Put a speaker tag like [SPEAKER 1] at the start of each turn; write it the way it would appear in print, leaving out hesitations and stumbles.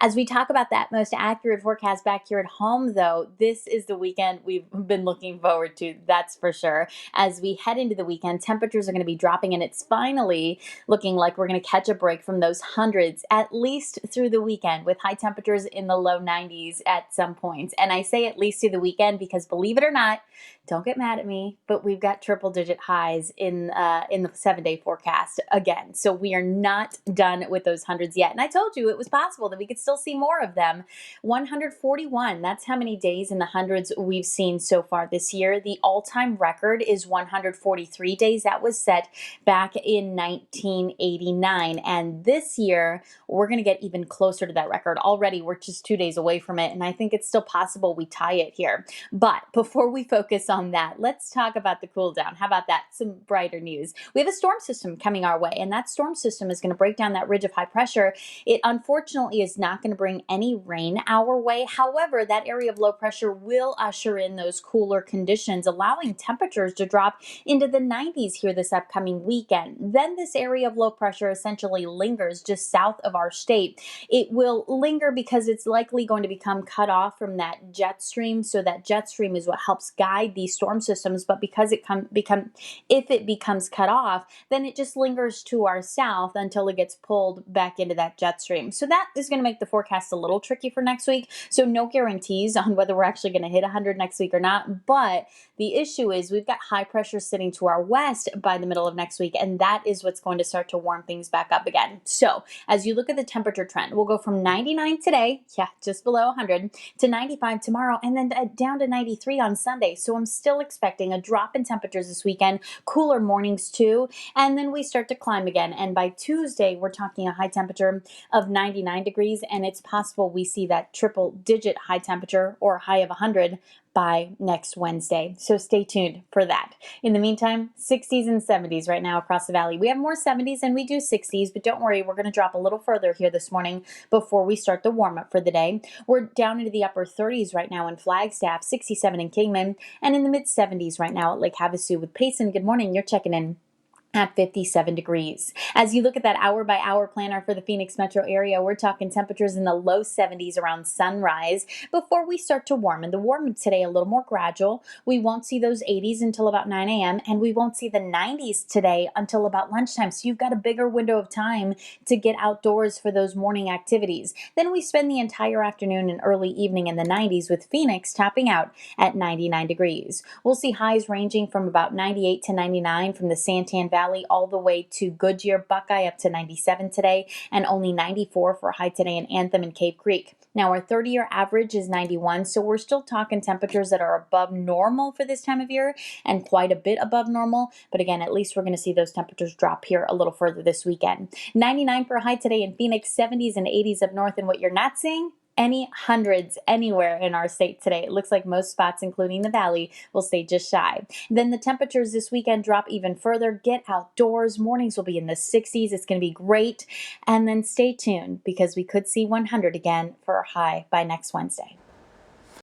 [SPEAKER 1] As we talk about that most accurate forecast back here at home, though, this is the weekend we've been looking forward to, that's for sure. As we head into the weekend, temperatures are going to be dropping, and it's finally looking like we're going to catch a break from those hundreds, at least through the weekend, with high temperatures in the low 90s at some points. And I say at least through the weekend because, believe it or not, don't get mad at me, but we've got triple-digit highs in the 7-day forecast again. So we are not done with those hundreds yet. And I told you it was possible that we could still see more of them. 141, that's how many days in the hundreds we've seen so far this year. The all-time record is 143 days. That was set back in 1989. And this year, we're going to get even closer to that record. Already, we're just 2 days away from it. And I think it's still possible we tie it here. But before we focus on that, let's talk about the cool down. How about that? Some brighter news. We have a storm system coming our way, and that storm system is going to break down that ridge of high pressure. It unfortunately is not going to bring any rain our way. However, that area of low pressure will usher in those cooler conditions, allowing temperatures to drop into the 90s here this upcoming weekend. Then this area of low pressure essentially lingers just south of our state. It will linger because it's likely going to become cut off from that jet stream. So that jet stream is what helps guide these storm systems. But because if it becomes cut off, then it just lingers to our south until it gets pulled back into that jet stream. So that is going to make the forecast a little tricky for next week. So no guarantees on whether we're actually going to hit 100 next week or not. But the issue is we've got high pressure sitting to our west by the middle of next week, and that is what's going to start to warm things back up again. So as you look at the temperature trend, we'll go from 99 today, just below 100, to 95 tomorrow, and then down to 93 on Sunday. So I'm still expecting a drop in temperatures this weekend, cooler mornings too, and then we start to climb again. And by Tuesday, we're talking a high temperature of 99 degrees, and it's possible we see that triple-digit high temperature or high of 100 by next Wednesday. So stay tuned for that. In the meantime, 60s and 70s right now across the valley. We have more 70s than we do 60s, but don't worry, we're going to drop a little further here this morning before we start the warm up for the day. We're down into the upper 30s right now in Flagstaff, 67 in Kingman, and in the mid 70s right now at Lake Havasu with Payson. Good morning, you're checking in at 57 degrees. As you look at that hour by hour planner for the Phoenix metro area, we're talking temperatures in the low 70s around sunrise before we start to warm. And the warm today a little more gradual. We won't see those 80s until about 9 a.m. and we won't see the 90s today until about lunchtime. So you've got a bigger window of time to get outdoors for those morning activities. Then we spend the entire afternoon and early evening in the 90s with Phoenix topping out at 99 degrees. We'll see highs ranging from about 98 to 99 from the Santan Valley all the way to Goodyear, Buckeye up to 97 today, and only 94 for a high today in Anthem and Cave Creek. Now our 30-year average is 91, so we're still talking temperatures that are above normal for this time of year and quite a bit above normal. But again, at least we're going to see those temperatures drop here a little further this weekend. 99 for a high today in Phoenix, 70s and 80s up north. And what you're not seeing? Any hundreds anywhere in our state today. It looks like most spots, including the valley, will stay just shy. Then the temperatures this weekend drop even further. Get outdoors. Mornings will be in the 60s. It's going to be great. And then stay tuned because we could see 100 again for a high by next Wednesday.